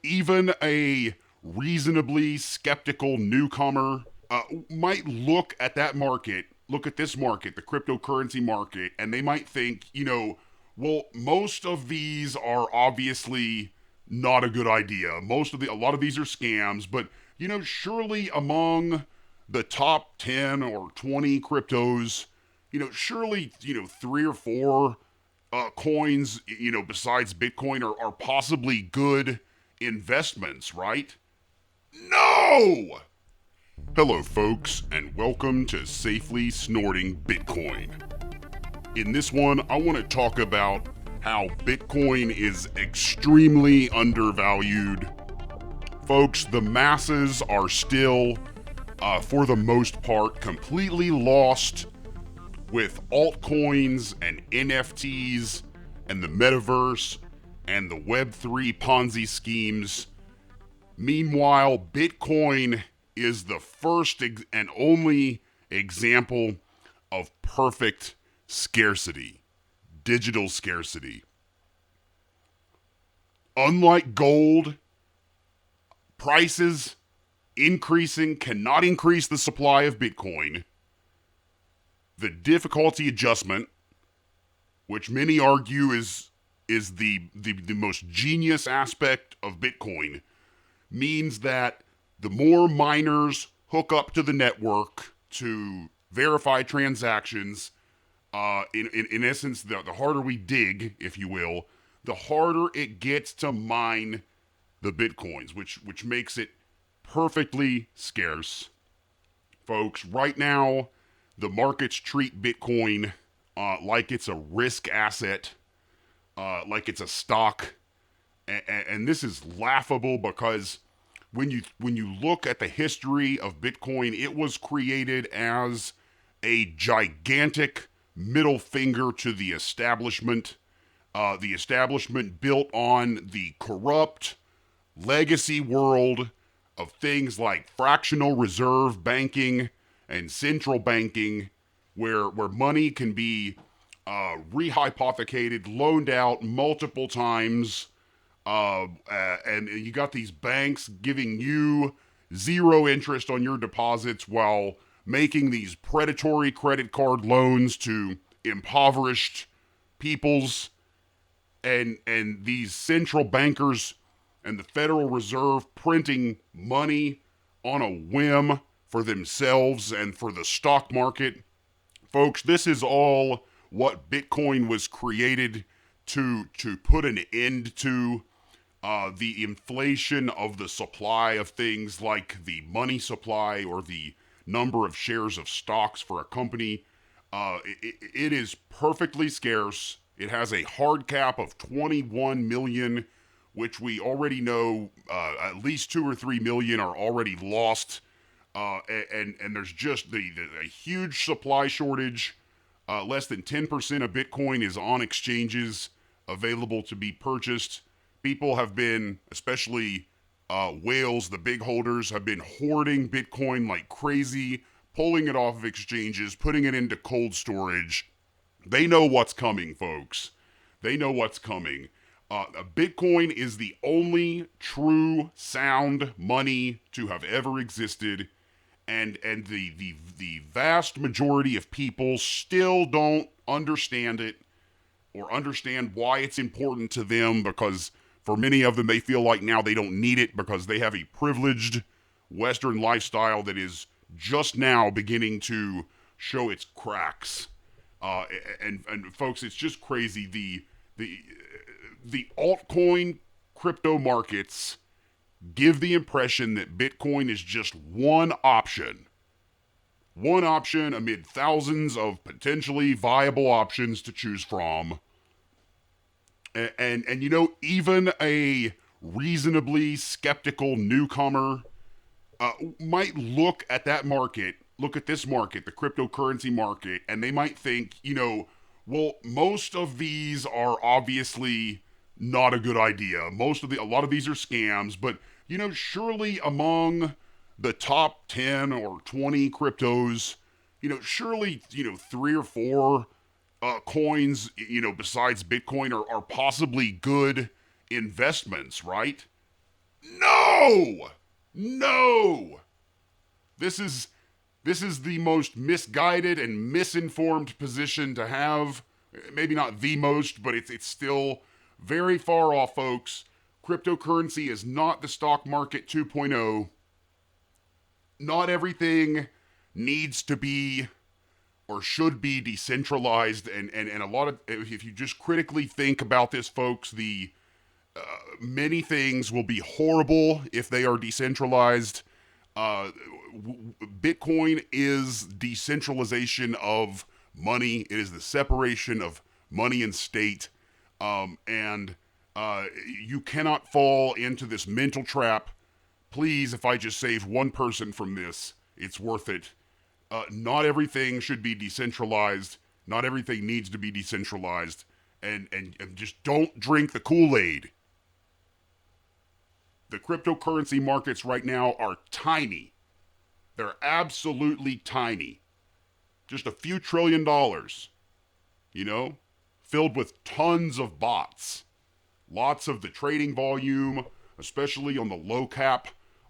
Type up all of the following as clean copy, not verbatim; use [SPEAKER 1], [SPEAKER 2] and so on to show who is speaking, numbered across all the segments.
[SPEAKER 1] even a reasonably skeptical newcomer might look at that market, look at this market, the cryptocurrency market, and they might think, well, most of these are obviously not a good idea. A lot of these are scams, but surely among the top 10 or 20 cryptos, surely, three or four coins, besides Bitcoin are possibly good investments, right? No! Hello, folks, and welcome to Safely Snorting Bitcoin. In this one, I want to talk about how Bitcoin is extremely undervalued. Folks, the masses are still, for the most part, completely lost with altcoins and NFTs and the metaverse and the Web3 Ponzi schemes. Meanwhile, Bitcoin is the first and only example of perfect scarcity, digital scarcity. Unlike gold, prices increasing cannot increase the supply of Bitcoin. The difficulty adjustment, which many argue is the most genius aspect of Bitcoin, means that the more miners hook up to the network to verify transactions, in essence, the harder we dig, if you will, the harder it gets to mine the Bitcoins, which makes it perfectly scarce. Folks, right now, the markets treat Bitcoin like it's a risk asset, like it's a stock, and this is laughable because when you look at the history of Bitcoin, it was created as a gigantic middle finger to the establishment. The establishment built on the corrupt legacy world of things like fractional reserve banking and central banking, where money can be rehypothecated, loaned out multiple times, and you got these banks giving you zero interest on your deposits while making these predatory credit card loans to impoverished peoples, and these central bankers and the Federal Reserve printing money on a whim for themselves and for the stock market. Folks, this is all what Bitcoin was created to put an end to. The inflation of the supply of things like the money supply or the number of shares of stocks for a company. It is perfectly scarce. It has a hard cap of 21 million, which we already know at least 2 or 3 million are already lost. And there's just a huge supply shortage. Less than 10% of Bitcoin is on exchanges available to be purchased. People have been, especially whales, the big holders, have been hoarding Bitcoin like crazy, pulling it off of exchanges, putting it into cold storage. They know what's coming, folks. They know what's coming. Bitcoin is the only true sound money to have ever existed, and the vast majority of people still don't understand it or understand why it's important to them, because for many of them, they feel like now they don't need it because they have a privileged Western lifestyle that is just now beginning to show its cracks. And folks, it's just crazy. The altcoin crypto markets give the impression that Bitcoin is just one option amid thousands of potentially viable options to choose from. And even a reasonably skeptical newcomer might look at that market, look at this market, the cryptocurrency market, and they might think, well, most of these are obviously not a good idea. A lot of these are scams, but surely among the top 10 or 20 cryptos, surely, three or four coins, besides Bitcoin are possibly good investments, right? No! No! This is the most misguided and misinformed position to have. Maybe not the most, but it's still very far off, folks. Cryptocurrency is not the stock market 2.0. Not everything needs to be or should be decentralized, and a lot of, if you just critically think about this, folks, the many things will be horrible if they are decentralized. uh, Bitcoin is decentralization of money. It is the separation of money and state. And you cannot fall into this mental trap. Please, if I just save one person from this, it's worth it. Not everything should be decentralized. Not everything needs to be decentralized. And just don't drink the Kool-Aid. The cryptocurrency markets right now are tiny. They're absolutely tiny. Just a few $1 trillion, you know, filled with tons of bots. Lots of the trading volume, especially on the low cap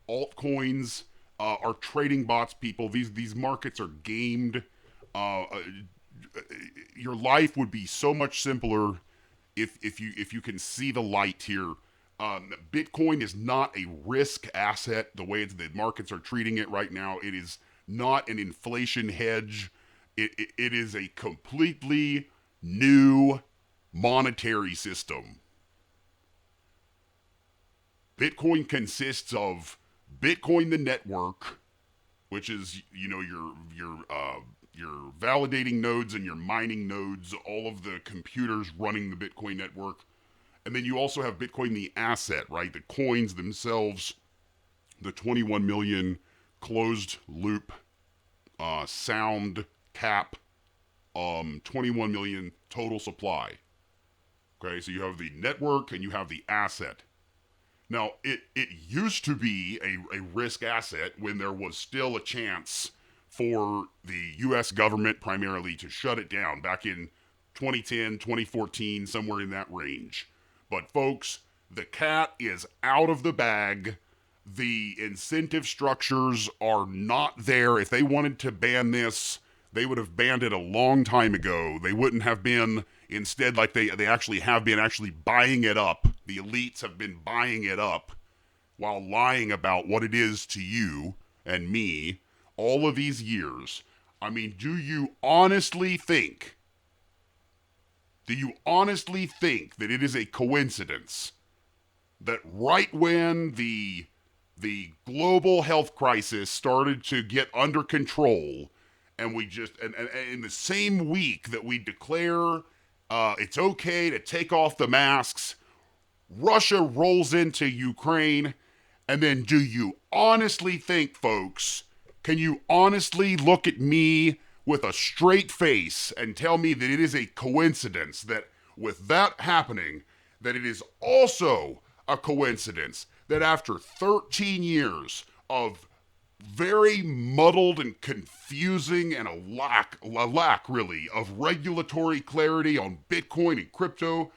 [SPEAKER 1] altcoins, are trading bots, people. These markets are gamed. Your life would be so much simpler if you can see the light here. Bitcoin is not a risk asset the way the markets are treating it right now. It is not an inflation hedge. It is a completely new monetary system. Bitcoin consists of Bitcoin the network, which is, you know, your validating nodes and your mining nodes, all of the computers running the Bitcoin network. And then you also have Bitcoin the asset, right? The coins themselves, the 21 million closed loop sound cap, 21 million total supply. Okay, so you have the network and you have the asset. Now, it used to be a risk asset when there was still a chance for the U.S. government primarily to shut it down back in 2010, 2014, somewhere in that range. But folks, the cat is out of the bag. The incentive structures are not there. If they wanted to ban this, they would have banned it a long time ago. They wouldn't have been, instead, like they actually have been actually buying it up. The elites have been buying it up while lying about what it is to you and me all of these years. I mean, do you honestly think that it is a coincidence that right when the global health crisis started to get under control, and we just and in the same week that we declare it's okay to take off the masks, Russia rolls into Ukraine? And then do you honestly think, folks, can you honestly look at me with a straight face and tell me that it is a coincidence that with that happening, that it is also a coincidence that after 13 years of very muddled and confusing and a lack really of regulatory clarity on Bitcoin and crypto,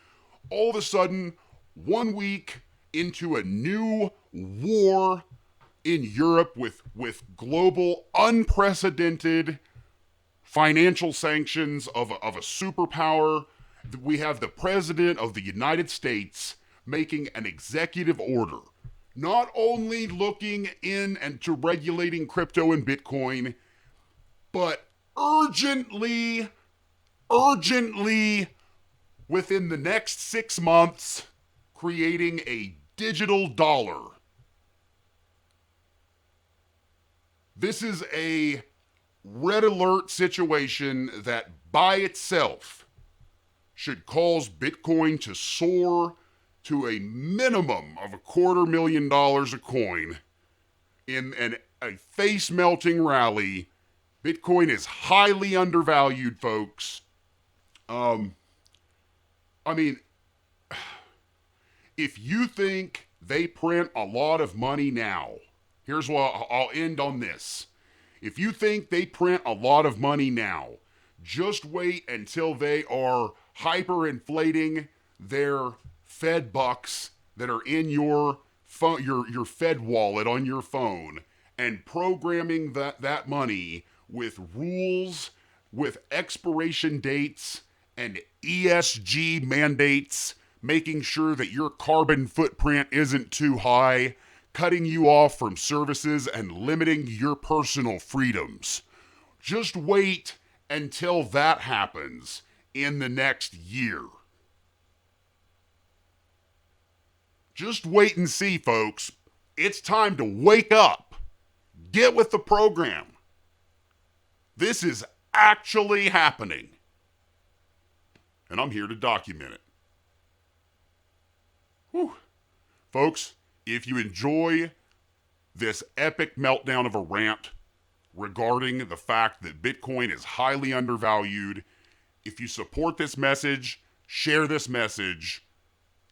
[SPEAKER 1] all of a sudden, 1 week into a new war in Europe with global unprecedented financial sanctions of a superpower, we have the President of the United States making an executive order, not only looking in and to regulating crypto and Bitcoin, but urgently, within the next 6 months, creating a digital dollar. This is a red alert situation that by itself should cause Bitcoin to soar to a minimum of $250,000 a coin in a face-melting rally. Bitcoin is highly undervalued, folks. I mean, if you think they print a lot of money now, here's what I'll end on this. If you think they print a lot of money now, just wait until they are hyperinflating their Fed bucks that are in your your Fed wallet on your phone and programming that money with rules, with expiration dates and ESG mandates, making sure that your carbon footprint isn't too high, cutting you off from services and limiting your personal freedoms. Just wait until that happens in the next year. Just wait and see, folks. It's time to wake up. Get with the program. This is actually happening. And I'm here to document it. Whew. Folks, if you enjoy this epic meltdown of a rant regarding the fact that Bitcoin is highly undervalued, if you support this message, share this message,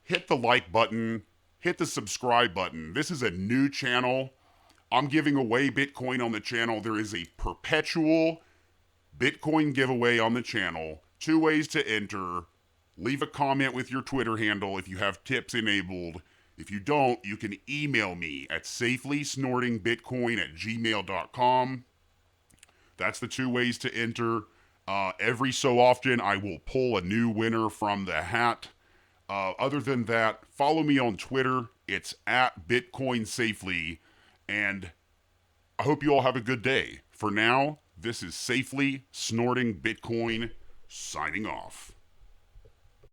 [SPEAKER 1] hit the like button, hit the subscribe button. This is a new channel. I'm giving away Bitcoin on the channel. There is a perpetual Bitcoin giveaway on the channel. 2 ways to enter. Leave a comment with your Twitter handle if you have tips enabled. If you don't, you can email me at safelysnortingbitcoin@gmail.com. That's the 2 ways to enter. Every so often, I will pull a new winner from the hat. Other than that, follow me on Twitter. It's at Bitcoin Safely. And I hope you all have a good day. For now, this is Safely Snorting Bitcoin signing off.